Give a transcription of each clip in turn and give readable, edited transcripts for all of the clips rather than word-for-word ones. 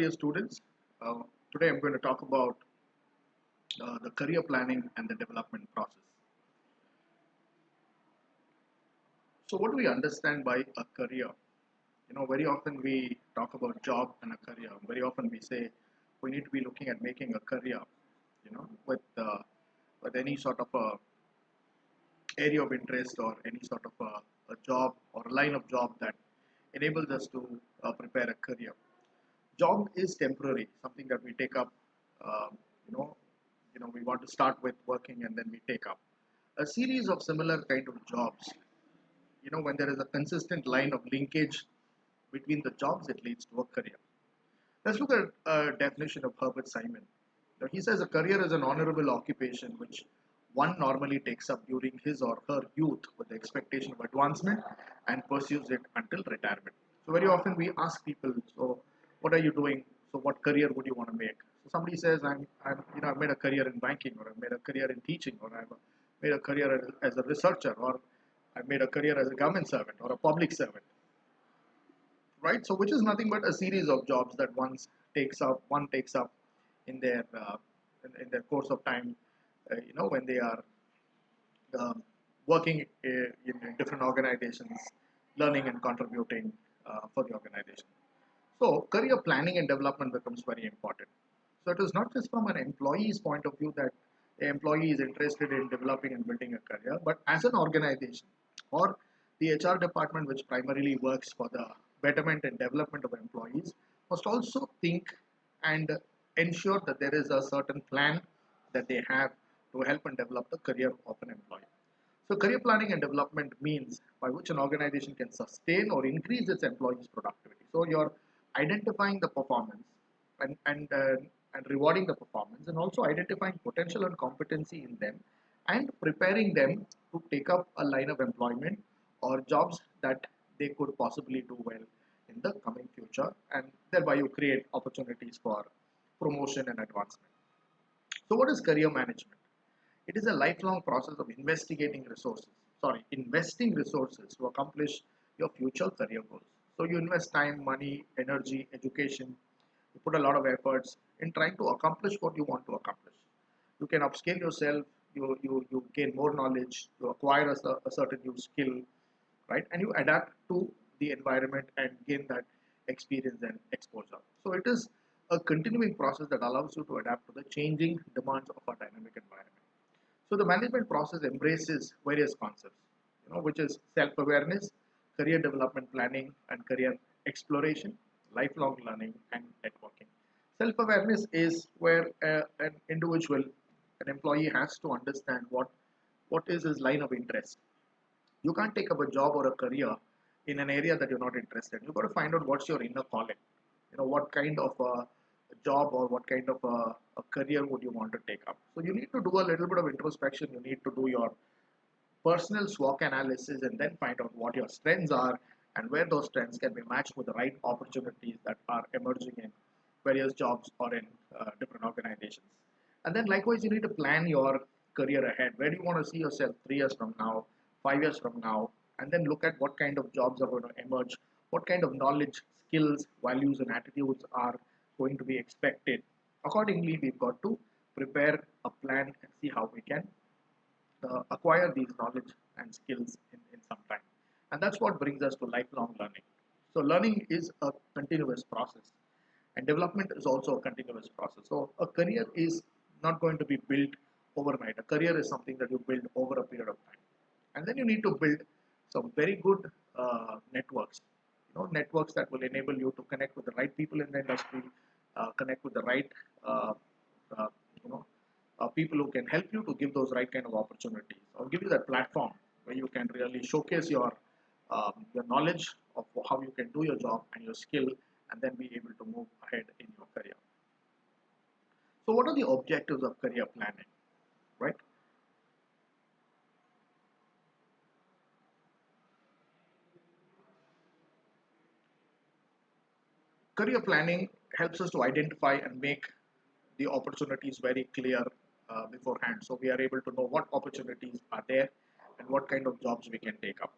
dear students. Today I'm going to talk about the career planning and the development process. So, what do we understand by a career? Very often we talk about job and a career. Very often we say we need to be looking at making a career, with any sort of a area of interest or any sort of a job or a line of job that enables us to prepare a career. Job is temporary, something that we take up. Uh, you know, we want to start with working and then we take up a series of similar kind of jobs. When there is a consistent line of linkage between the jobs, it leads to a career. Let's look at a definition of Herbert Simon. Now, he says a career is an honorable occupation which one normally takes up during his or her youth with the expectation of advancement and pursues it until retirement. So very often we ask people, so what are you doing? So what career would you want to make? So somebody says, I've made a career in banking, or I've made a career in teaching, or I've made a career as a researcher, or I've made a career as a government servant or a public servant, right? So which is nothing but a series of jobs that one takes up in in their course of time, when they are working in different organizations, learning and contributing for the organization. So career planning and development becomes very important. So it is not just from an employee's point of view that the employee is interested in developing and building a career, but as an organization or the HR department, which primarily works for the betterment and development of employees, must also think and ensure that there is a certain plan that they have to help and develop the career of an employee. So career planning and development means by which an organization can sustain or increase its employees' productivity. So you're identifying the performance and rewarding the performance, and also identifying potential and competency in them, and preparing them to take up a line of employment or jobs that they could possibly do well in the coming future, and thereby you create opportunities for promotion and advancement. So what is career management? It is a lifelong process of investing resources to accomplish your future career goals. So you invest time, money, energy, education. You put a lot of efforts in trying to accomplish what you want to accomplish. You can upskill yourself. You gain more knowledge. You acquire a certain new skill, right? And you adapt to the environment and gain that experience and exposure. So it is a continuing process that allows you to adapt to the changing demands of a dynamic environment. So the management process embraces various concepts, which is self-awareness, career development planning, and career exploration, lifelong learning, and networking. Self-awareness is where an employee has to understand what is his line of interest. You can't take up a job or a career in an area that you're not interested in. You've got to find out what's your inner calling. What kind of a job or what kind of a career would you want to take up. So you need to do a little bit of introspection. You need to do your personal SWOT analysis and then find out what your strengths are and where those strengths can be matched with the right opportunities that are emerging in various jobs or in different organizations. And then likewise, you need to plan your career ahead. Where do you want to see yourself 3 years from now, 5 years from now, and then look at what kind of jobs are going to emerge, what kind of knowledge, skills, values, and attitudes are going to be expected. Accordingly, we've got to prepare a plan and see how we can acquire these knowledge and skills in some time. And that's what brings us to lifelong learning. So learning is a continuous process, and development is also a continuous process. So a career is not going to be built overnight. A career is something that you build over a period of time. And then you need to build some very good networks, networks that will enable you to connect with the right people in the industry, connect with the right uh, uh, you know people who can help you to give those right kind of opportunities, or give you that platform where you can really showcase your knowledge of how you can do your job and your skill, and then be able to move ahead in your career. So what are the objectives of career planning, right? Career planning helps us to identify and make the opportunities very clear beforehand. So we are able to know what opportunities are there and what kind of jobs we can take up.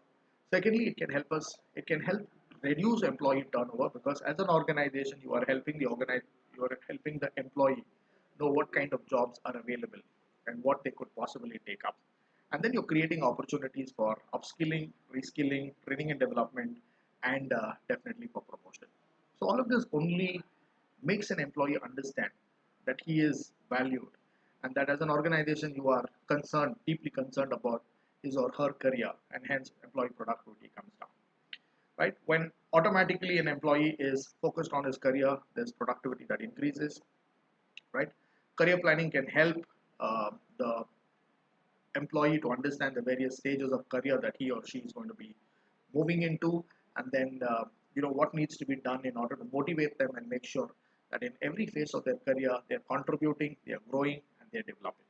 Secondly, it can help reduce employee turnover, because as an organization you are helping the employee know what kind of jobs are available and what they could possibly take up. And then you're creating opportunities for upskilling, reskilling, training and development, and definitely for promotion. So all of this only makes an employee understand that he is valued, and that as an organization you are concerned, deeply concerned about his or her career, and hence employee productivity comes down. Right? When automatically an employee is focused on his career, there's productivity that increases. Right? Career planning can help the employee to understand the various stages of career that he or she is going to be moving into, and then what needs to be done in order to motivate them and make sure that in every phase of their career they're contributing, they're growing, and they're developing.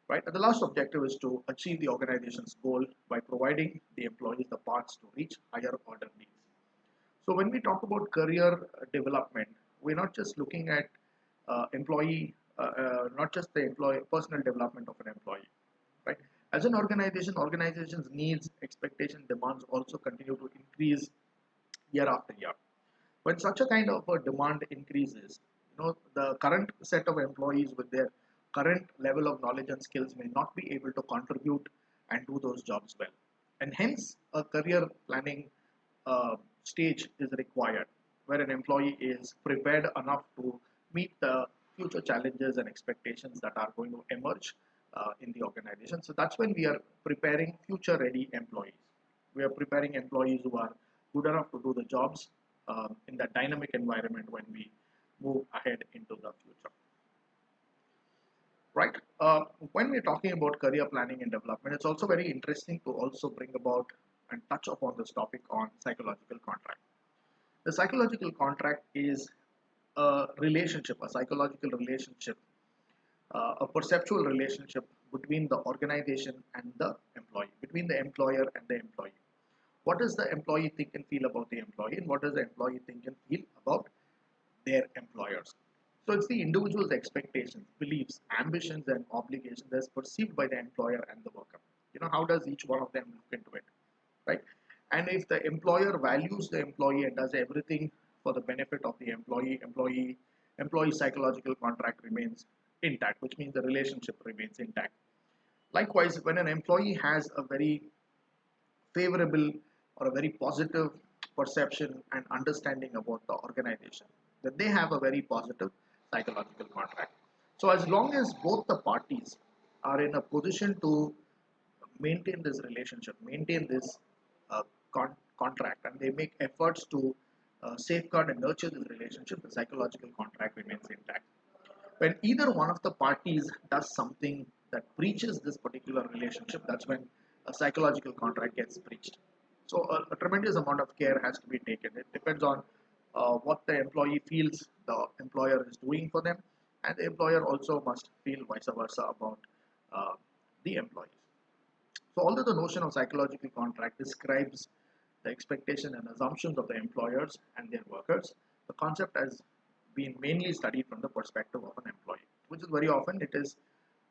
Right? And the last objective is to achieve the organization's goal by providing the employees the paths to reach higher order needs. So when we talk about career development, we're not just looking at not just the employee personal development of an employee, right? As an organization, organizations' needs, expectation, demands also continue to increase year after year. When such a kind of a demand increases, the current set of employees with their current level of knowledge and skills may not be able to contribute and do those jobs well, and hence a career planning stage is required, where an employee is prepared enough to meet the future challenges and expectations that are going to emerge in the organization. So that's when we are preparing future ready employees. We are preparing employees who are good enough to do the jobs in that dynamic environment when we move ahead into the future. Right? When we're talking about career planning and development, it's also very interesting to also bring about and touch upon this topic on psychological contract. The psychological contract is a relationship, a psychological relationship, a perceptual relationship between the organization and the employee, between the employer and the employee. What does the employee think and feel about the employee, and what does the employee think and feel about their employers? So it's the individual's expectations, beliefs, ambitions, and obligations as perceived by the employer and the worker. How does each one of them look into it, right? And if the employer values the employee and does everything for the benefit of the employee psychological contract remains intact, which means the relationship remains intact. Likewise, when an employee has a very favorable or a very positive perception and understanding about the organization, that they have a very positive psychological contract. So as long as both the parties are in a position to maintain this relationship, maintain this uh, contract, and they make efforts to safeguard and nurture this relationship, the psychological contract remains intact. When either one of the parties does something that breaches this particular relationship, that's when a psychological contract gets breached. So a tremendous amount of care has to be taken. It depends on what the employee feels the employer is doing for them, and the employer also must feel vice versa about uh, the employees. So although the notion of psychological contract describes the expectation and assumptions of the employers and their workers, the concept has been mainly studied from the perspective of an employee, which is very often it is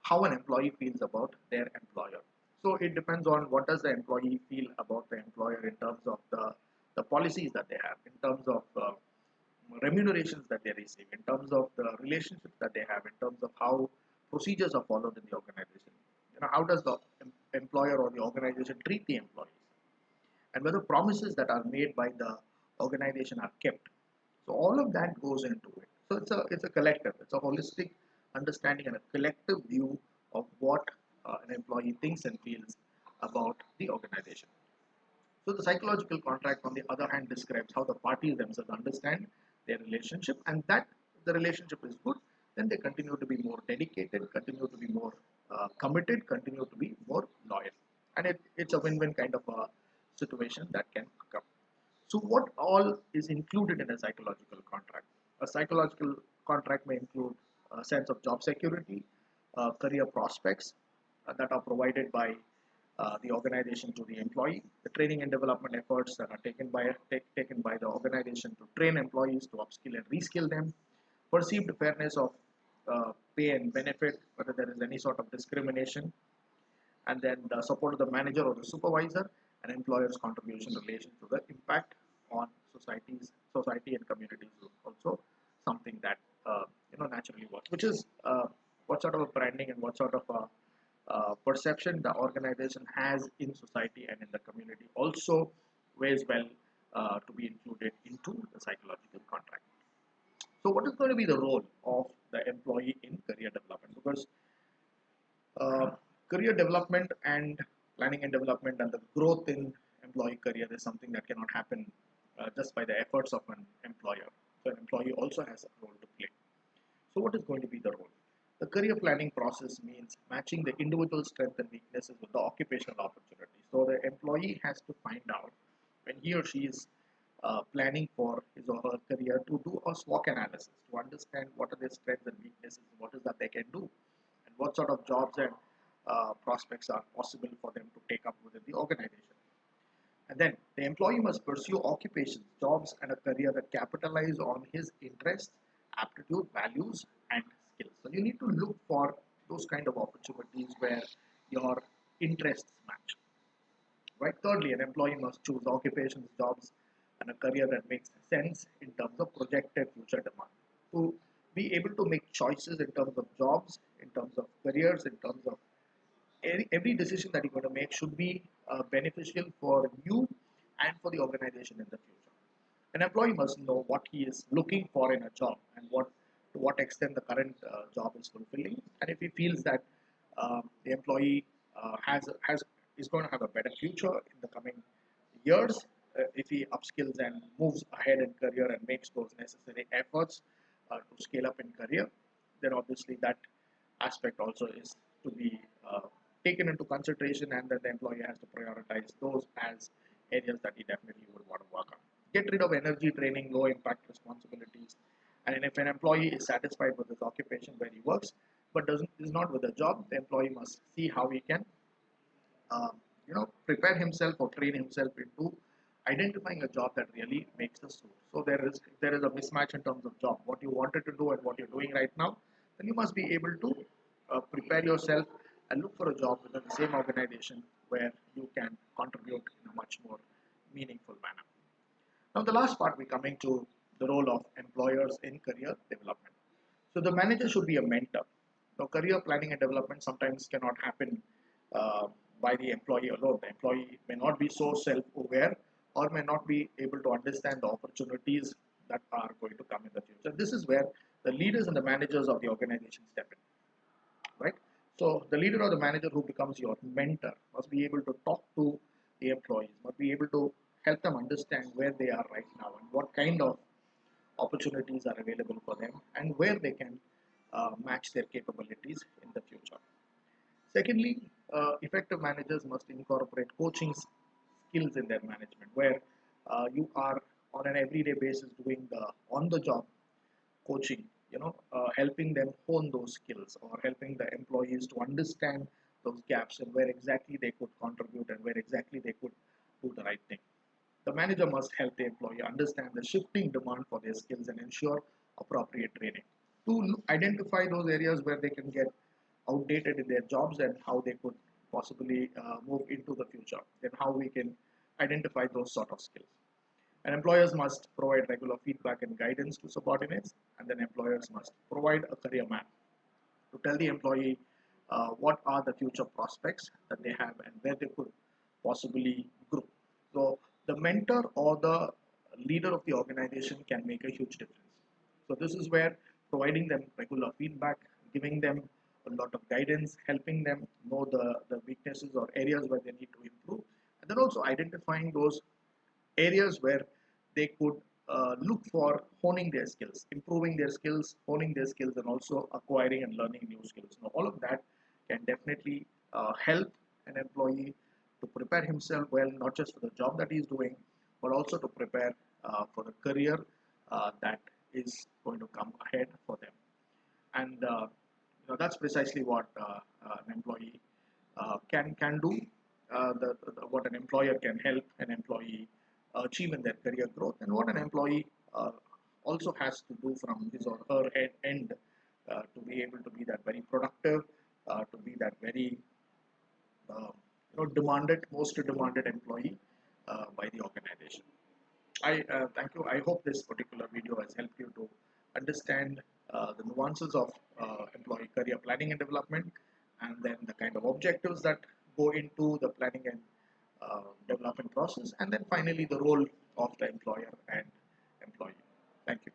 how an employee feels about their employer. So it depends on what does the employee feel about the employer in terms of the policies that they have, in terms of remunerations that they receive, in terms of the relationships that they have, in terms of how procedures are followed in the organization. How does the employer or the organization treat the employees, and whether promises that are made by the organization are kept. So all of that goes into it. So it's a collective, it's a holistic understanding and a collective view of what an employee thinks and feels about the organization. So the psychological contract, on the other hand, describes how the parties themselves understand their relationship, and that the relationship is good, then they continue to be more dedicated, continue to be more committed, continue to be more loyal, and it's a win-win kind of a situation that can come. So what all is included in a psychological contract? A psychological contract may include a sense of job security, career prospects that are provided by the organization to the employee, the training and development efforts that are taken by the organization to train employees, to upskill and reskill them, perceived fairness of pay and benefit, whether there is any sort of discrimination, and then the support of the manager or the supervisor, and employer's contribution in relation to the impact on society and communities is also something that naturally works, which is what sort of a branding and what sort of a perception the organization has in society and in the community also weighs well to be included into the psychological contract. So, what is going to be the role of the employee in career development? Because uh, career development and planning and development and the growth in employee career is something that cannot happen just by the efforts of an employer. So, an employee also has a role to play. So, what is going to be the role? The career planning process means matching the individual strengths and weaknesses with the occupational opportunities. So, the employee has to find out when he or she is planning for his or her career to do a SWOT analysis to understand what are their strengths and weaknesses, what is that they can do, and what sort of jobs and prospects are possible for them to take up within the organization. And then the employee must pursue occupations, jobs, and a career that capitalize on his interests, aptitude, values, and skills. So you need to look for those kind of opportunities where your interests match. Right. Thirdly, an employee must choose occupations, jobs, and a career that makes sense in terms of projected future demand. To be able to make choices in terms of jobs, in terms of careers, in terms of every decision that you're going to make should be beneficial for you and for the organization in the future. An employee must know what he is looking for in a job and what to what extent the current job is fulfilling, and if he feels that the employee has is going to have a better future in the coming years if he upskills and moves ahead in career and makes those necessary efforts to scale up in career, then obviously that aspect also is to be taken into consideration, and that the employee has to prioritize those as areas that he definitely would want to work on. Get rid of energy training, low impact responsibilities, and if an employee is satisfied with his occupation where he works but doesn't is not with a job, the employee must see how he can prepare himself or train himself into identifying a job that really makes the suit. So there is a mismatch in terms of job, what you wanted to do and what you're doing right now, then you must be able to prepare yourself and look for a job within the same organization where you can contribute in a much more meaningful manner. Now, the last part, we're coming to the role of employers in career development. So, the manager should be a mentor. Now, career planning and development sometimes cannot happen uh, by the employee alone. The employee may not be so self aware or may not be able to understand the opportunities that are going to come in the future. This is where the leaders and the managers of the organization step in, right? So the leader or the manager who becomes your mentor must be able to talk to the employees, must be able to help them understand where they are right now and what kind of opportunities are available for them and where they can match their capabilities in the future. Secondly, effective managers must incorporate coaching skills in their management, where you are on an everyday basis doing the on the job coaching, helping them hone those skills or helping the employees to understand those gaps and where exactly they could contribute and where exactly they could do the right thing. The manager must help the employee understand the shifting demand for their skills and ensure appropriate training to identify those areas where they can get outdated in their jobs and how they could possibly move into the future, then how we can identify those sort of skills. And employers must provide regular feedback and guidance to subordinates, and then employers must provide a career map to tell the employee what are the future prospects that they have and where they could possibly grow. So, the mentor or the leader of the organization can make a huge difference. So, this is where providing them regular feedback, giving them a lot of guidance, helping them know the weaknesses or areas where they need to improve, and then also identifying those areas where they could look for honing their skills, improving their skills, honing their skills, and also acquiring and learning new skills. Now, all of that can definitely help an employee to prepare himself well, not just for the job that he's doing, but also to prepare for the career that is going to come ahead for them. And that's precisely what an employee can do. What an employer can help an employee achieve in their career growth, and what an employee also has to do from his or her end to be able to be that very productive, to be that very demanded, most demanded employee by the organization. I thank you. I hope this particular video has helped you to understand the nuances of employee career planning and development, and then the kind of objectives that go into the planning and development process, and then finally the role of the employer and employee. Thank you.